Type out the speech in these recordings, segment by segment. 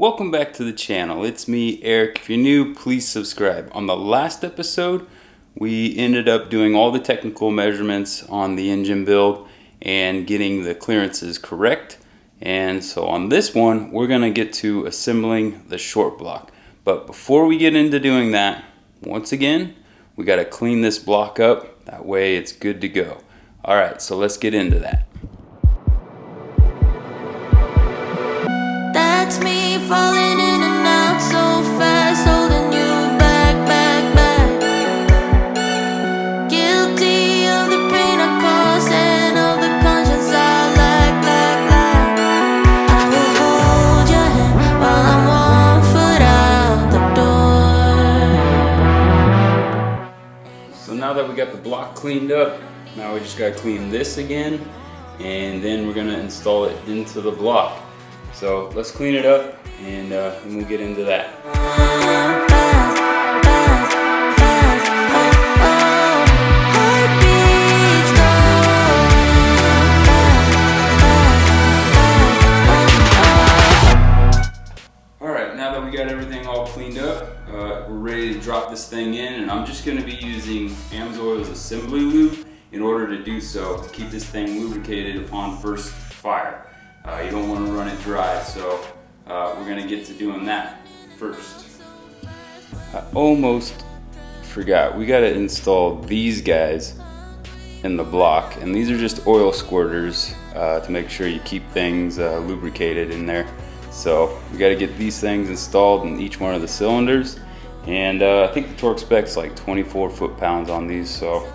Welcome back to the channel. It's me, Eric. If you're new, please subscribe. On the last episode, we ended up doing all the technical measurements on the engine build and getting the clearances correct. And so on this one, we're going to get to assembling the short block. But before we get into doing that, once again, we got to clean this block up. That way it's good to go. All right, so let's get into that. That's me falling in and out so fast, holding you back. Guilty of the pain I caused and of the conscience I lack. I will hold your hand while I'm 1 foot out the door. So now that we got the block cleaned up, now we just got to clean this again, and then we're going to install it into the block. So let's clean it up and we'll get into that. Alright, now that we got everything all cleaned up, we're ready to drop this thing in, and I'm just going to be using Amsoil's assembly lube in order to do so, to keep this thing lubricated upon first fire. You don't want to run it dry, so we're going to get to doing that first. I almost forgot, we got to install these guys in the block, and these are just oil squirters to make sure you keep things lubricated in there. So we got to get these things installed in each one of the cylinders, and I think the torque spec's like 24 foot-pounds on these, so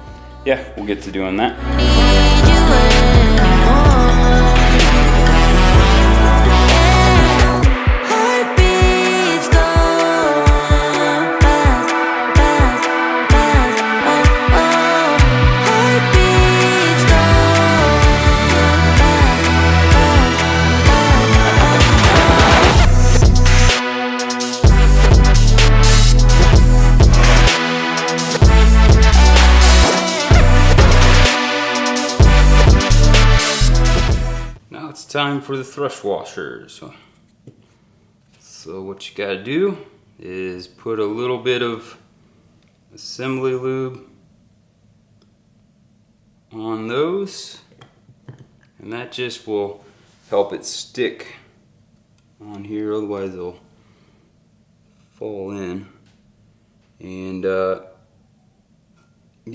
yeah, we'll get to doing that. Time for the thrush washers. So what you gotta do is put a little bit of assembly lube on those, and that just will help it stick on here, otherwise they'll fall in. And you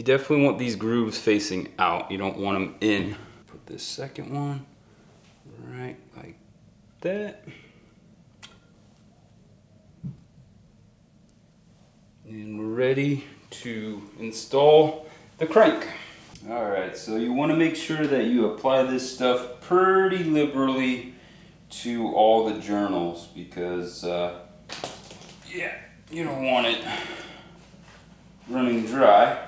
definitely want these grooves facing out, you don't want them in. Put this second one right like that, and we're ready to install the crank. Alright, so you want to make sure that you apply this stuff pretty liberally to all the journals, because yeah, you don't want it running dry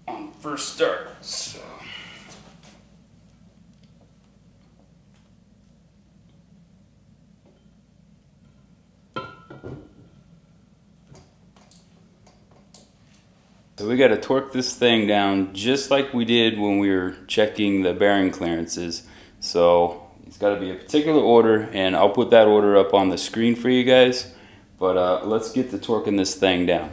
on first start. So we got to torque this thing down just like we did when we were checking the bearing clearances. So it's got to be a particular order, and I'll put that order up on the screen for you guys. But let's get to torquing this thing down.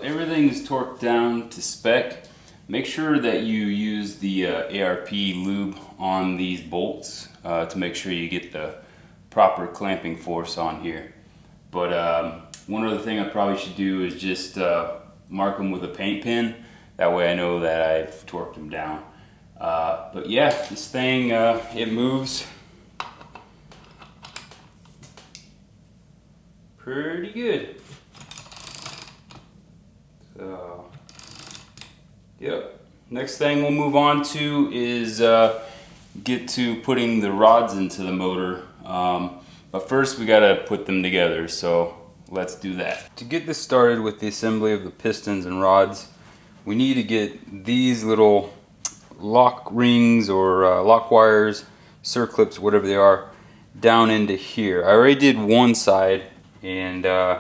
Everything's torqued down to spec. Make sure that you use the ARP lube on these bolts to make sure you get the proper clamping force on here. But one other thing I probably should do is just mark them with a paint pen. That way I know that I've torqued them down. But yeah, this thing, it moves pretty good. So Yep. Next thing we'll move on to is get to putting the rods into the motor. But first we gotta put them together, so let's do that. To get this started with the assembly of the pistons and rods, we need to get these little lock rings or lock wires, circlips, whatever they are, down into here. I already did one side, and I'm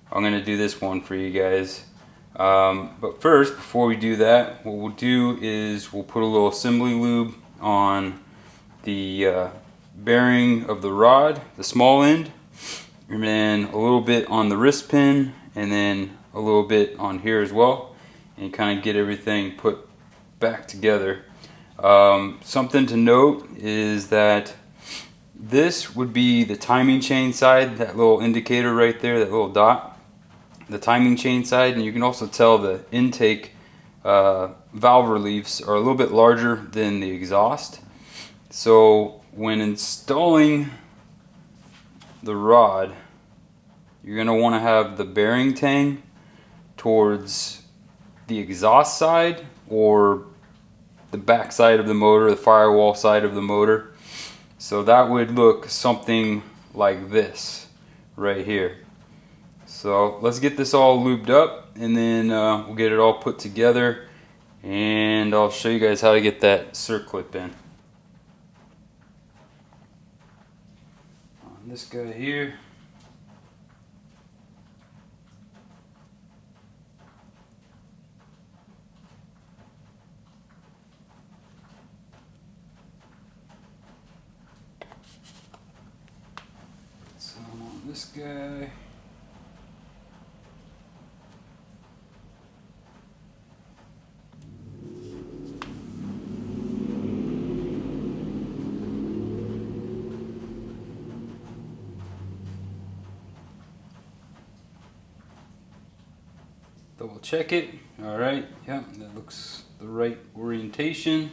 gonna do this one for you guys. But first, before we do that, what we'll do is we'll put a little assembly lube on the bearing of the rod, the small end, and then a little bit on the wrist pin, and then a little bit on here as well, and kind of get everything put back together. Something to note is that this would be the timing chain side, that little indicator right there, that little dot, the timing chain side, and you can also tell the intake valve reliefs are a little bit larger than the exhaust. So when installing the rod, you're going to want to have the bearing tang towards the exhaust side or the back side of the motor, the firewall side of the motor. So that would look something like this right here. So let's get this all lubed up, and then we'll get it all put together, and I'll show you guys how to get that circlip in. On this guy here. Some on this guy. Double check it. All right, yeah, that looks the right orientation.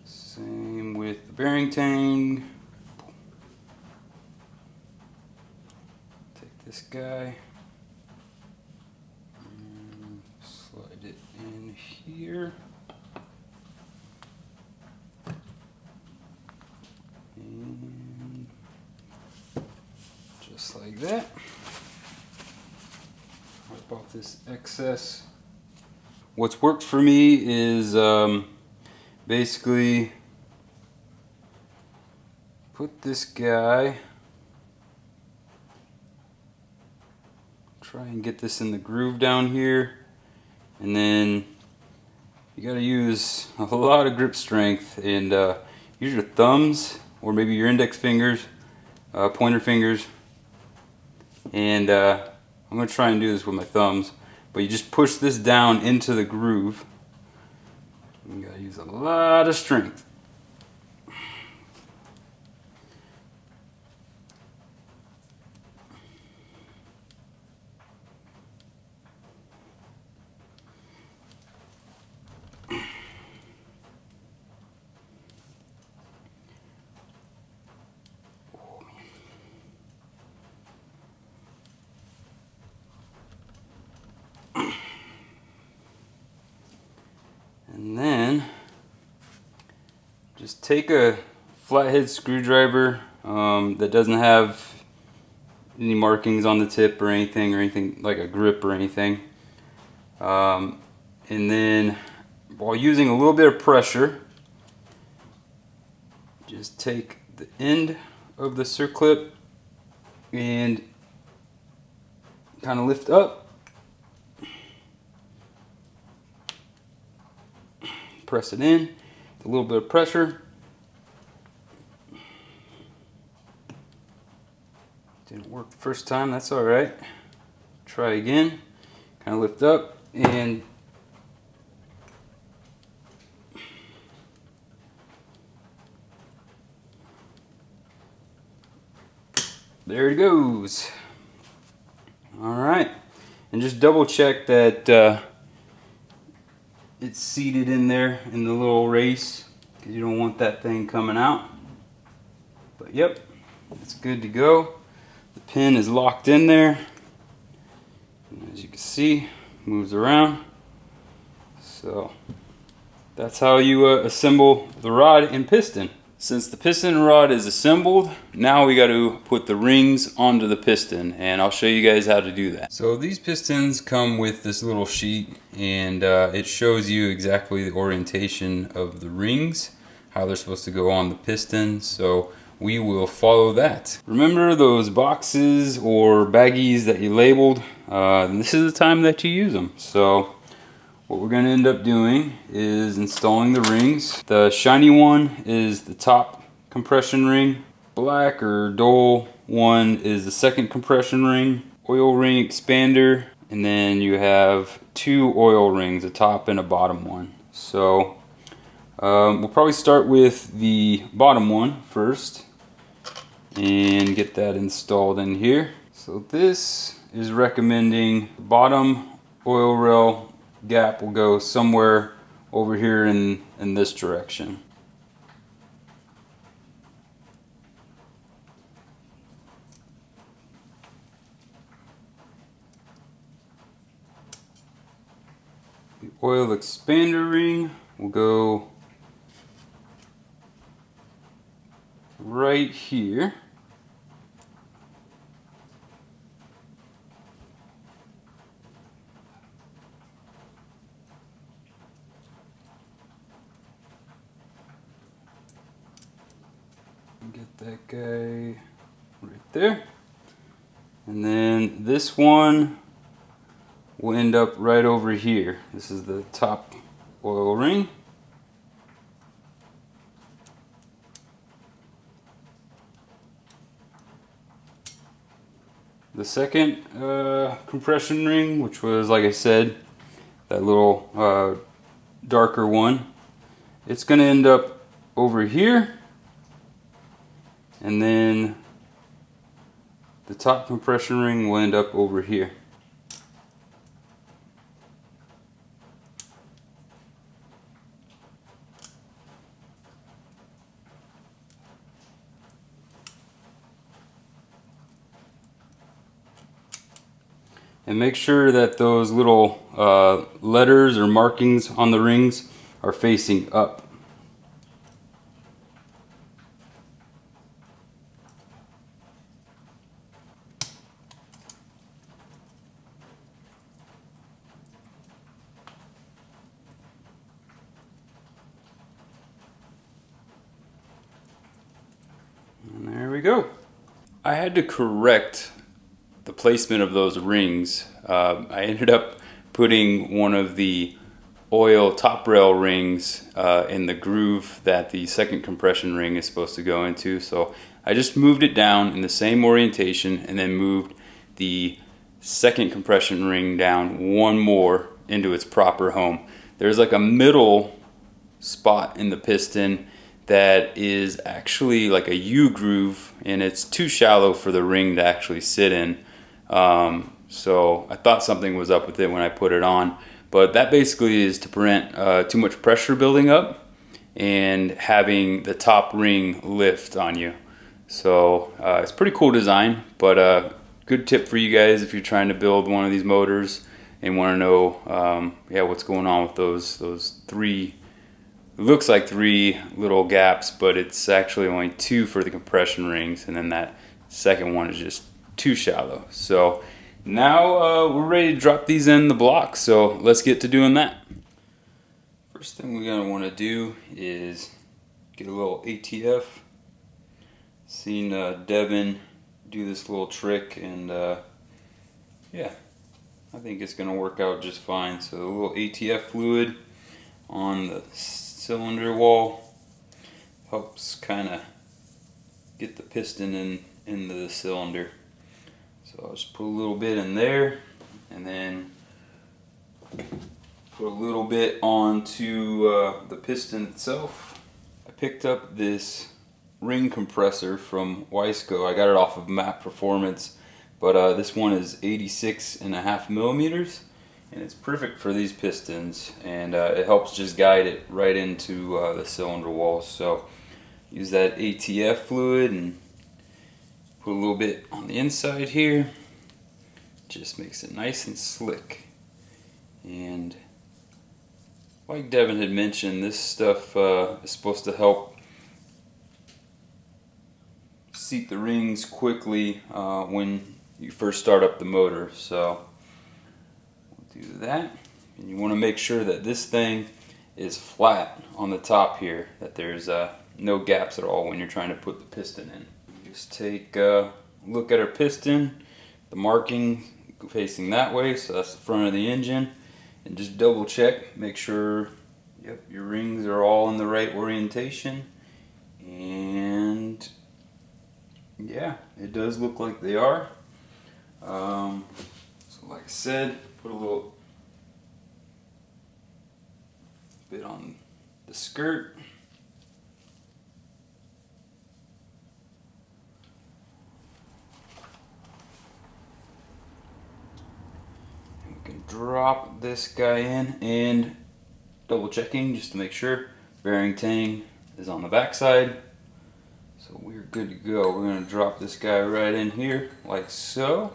Same with the bearing tang. Take this guy and slide it in here. And just like that. Wipe off this excess. What's worked for me is basically put this guy, try and get this in the groove down here, and then you got to use a lot of grip strength, and use your thumbs or maybe your index fingers, pointer fingers, and I'm going to try and do this with my thumbs, but you just push this down into the groove. You got to use a lot of strength. And then just take a flathead screwdriver that doesn't have any markings on the tip or anything like a grip or anything. And then while using a little bit of pressure, just take the end of the circlip and kind of lift up. Press it in, a little bit of pressure. Didn't work the first time, that's all right. Try again, kind of lift up, and there it goes. All right, and just double check that it's seated in there in the little race, because you don't want that thing coming out. But yep, it's good to go. The pin is locked in there, and as you can see, moves around. So that's how you assemble the rod and piston. Since the piston rod is assembled, now we got to put the rings onto the piston, and I'll show you guys how to do that. So these pistons come with this little sheet, and it shows you exactly the orientation of the rings, how they're supposed to go on the piston. So we will follow that. Remember those boxes or baggies that you labeled? This is the time that you use them. So what we're going to end up doing is installing the rings. The shiny one is the top compression ring. Black or dull one is the second compression ring. Oil ring expander, and then you have two oil rings, a top and a bottom one. So we'll probably start with the bottom one first and get that installed in here. So this is recommending bottom oil rail gap will go somewhere over here in this direction. The oil expander ring will go right here. Get that guy right there. And then this one will end up right over here. This is the top oil ring. The second compression ring, which was, like I said, that little darker one, it's going to end up over here. And then the top compression ring will end up over here. And make sure that those little letters or markings on the rings are facing up. And there we go. I had to correct the placement of those rings. I ended up putting one of the oil top rail rings in the groove that the second compression ring is supposed to go into. So I just moved it down in the same orientation and then moved the second compression ring down one more into its proper home. There's like a middle spot in the piston that is actually like a U groove, and it's too shallow for the ring to actually sit in. So I thought something was up with it when I put it on, but that basically is to prevent too much pressure building up and having the top ring lift on you. So it's pretty cool design, but good tip for you guys if you're trying to build one of these motors and want to know yeah, what's going on with those three. It looks like three little gaps, but it's actually only two for the compression rings, and then that second one is just too shallow. So now we're ready to drop these in the block, so let's get to doing that. First thing we're gonna want to do is get a little ATF. Seen Devin do this little trick, and yeah, I think it's gonna work out just fine. So a little ATF fluid on the cylinder wall helps kind of get the piston into the cylinder. So I'll just put a little bit in there, and then put a little bit onto the piston itself. I picked up this ring compressor from Wiseco. I got it off of Map Performance, but this one is 86.5 millimeters, and it's perfect for these pistons, and it helps just guide it right into the cylinder walls. So use that ATF fluid and put a little bit on the inside here. Just makes it nice and slick. And Like Devin had mentioned, this stuff is supposed to help seat the rings quickly when you first start up the motor. So we'll do that. And you want to make sure that this thing is flat on the top here, that there's no gaps at all when you're trying to put the piston in. Just take a look at our piston, the marking facing that way, so that's the front of the engine, and just double check, make sure your rings are all in the right orientation, and yeah, it does look like they are. So like I said, put a little bit on the skirt. And we can drop this guy in, and double checking just to make sure bearing tang is on the back side. So we're good to go. We're going to drop this guy right in here like so.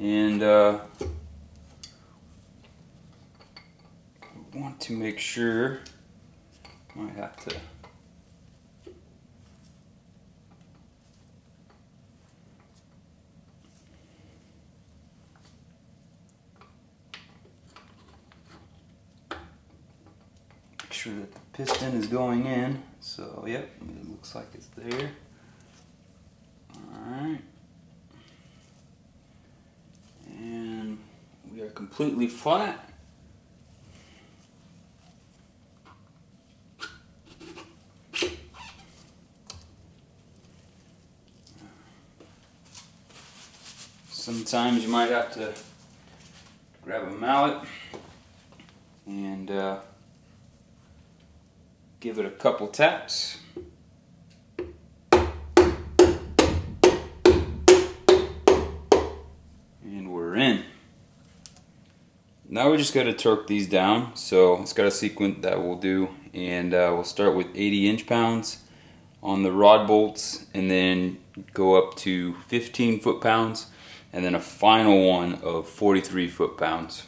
And we want to make sure, might have to make sure that the piston is going in. So yep, it looks like it's there. Alright. And we are completely flat. Sometimes you might have to grab a mallet and give it a couple taps. And we're in. Now we just got to torque these down. So it's got a sequence that we'll do, and we'll start with 80 inch-pounds on the rod bolts, and then go up to 15 foot-pounds, and then a final one of 43 foot-pounds.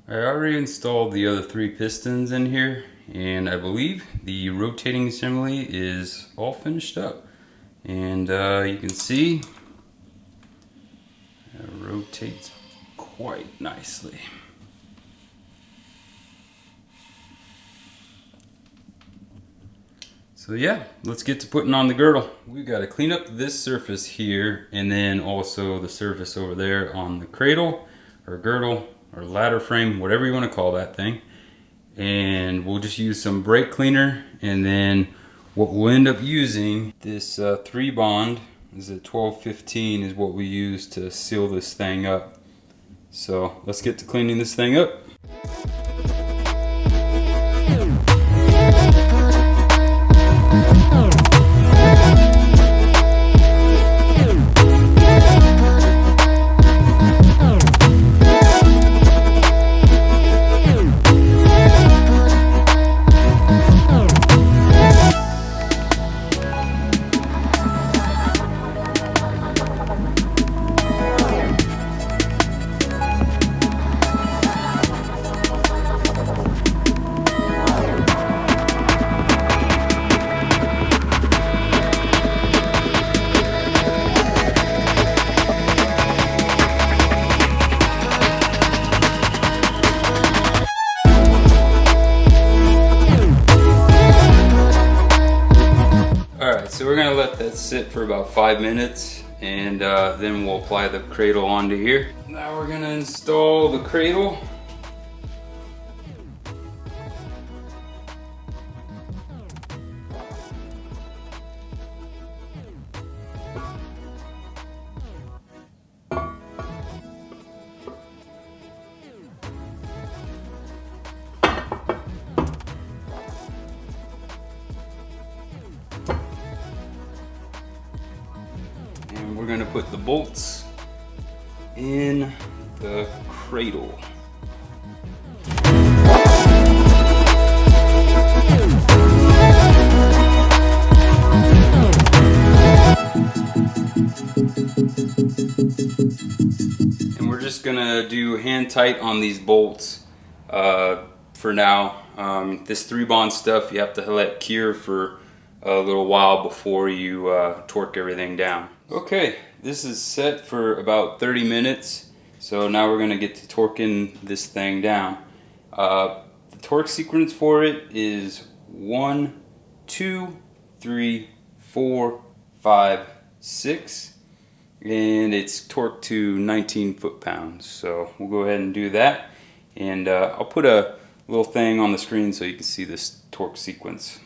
I already installed the other 3 pistons in here, and I believe the rotating assembly is all finished up. And you can see it rotates quite nicely. So yeah, let's get to putting on the girdle. We've got to clean up this surface here, and then also the surface over there on the cradle or girdle or ladder frame, whatever you want to call that thing. And we'll just use some brake cleaner, and then what we'll end up using, this 3-bond, this is a 1215, is what we use to seal this thing up. So let's get to cleaning this thing up. So we're gonna let that sit for about 5 minutes, and then we'll apply the cradle onto here. Now we're gonna install the cradle. bolts in the cradle. And we're just gonna do hand tight on these bolts for now. This 3-bond stuff you have to let cure for a little while before you torque everything down. Okay, this is set for about 30 minutes. So now we're gonna get to torquing this thing down. The torque sequence for it is 1, 2, 3, 4, 5, 6, and it's torqued to 19 foot-pounds. So we'll go ahead and do that, and I'll put a little thing on the screen so you can see this torque sequence.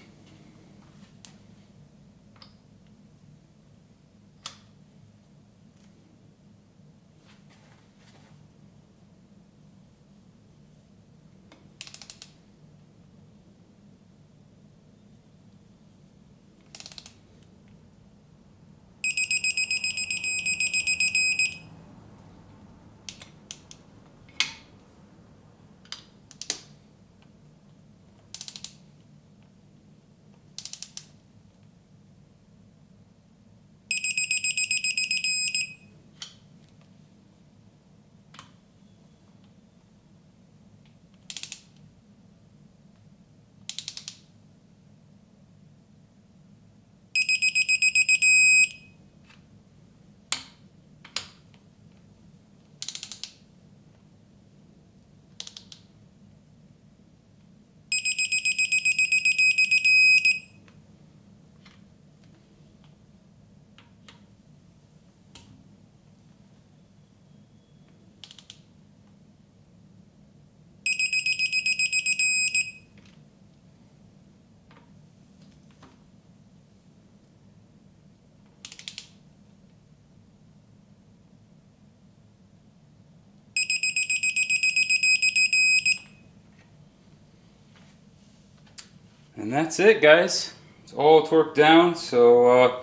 And that's it, guys. It's all torqued down. So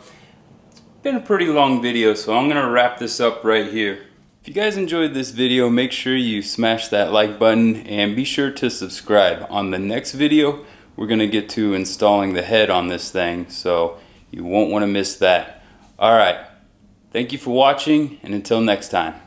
it's been a pretty long video, so I'm gonna wrap this up right here. If you guys enjoyed this video, make sure you smash that like button and be sure to subscribe. On the next video, we're gonna get to installing the head on this thing, so you won't want to miss that. Alright, thank you for watching, and until next time.